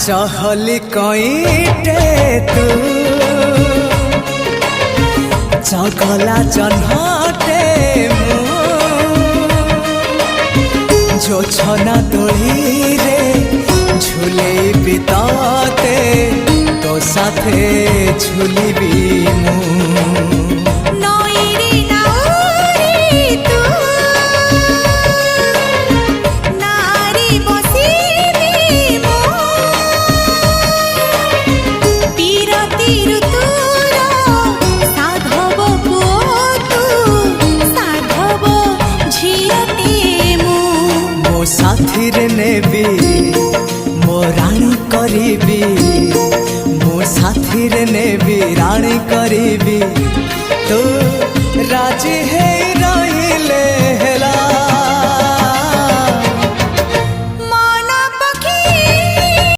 चहली कईटे तू चगला चन्हटे जो छना दोली रे झूले बिताते तो साथे झूली भी साथी रे नेबी मो रानी करीबी मो साथी रे नेबी रानी करीबी तो राजी है।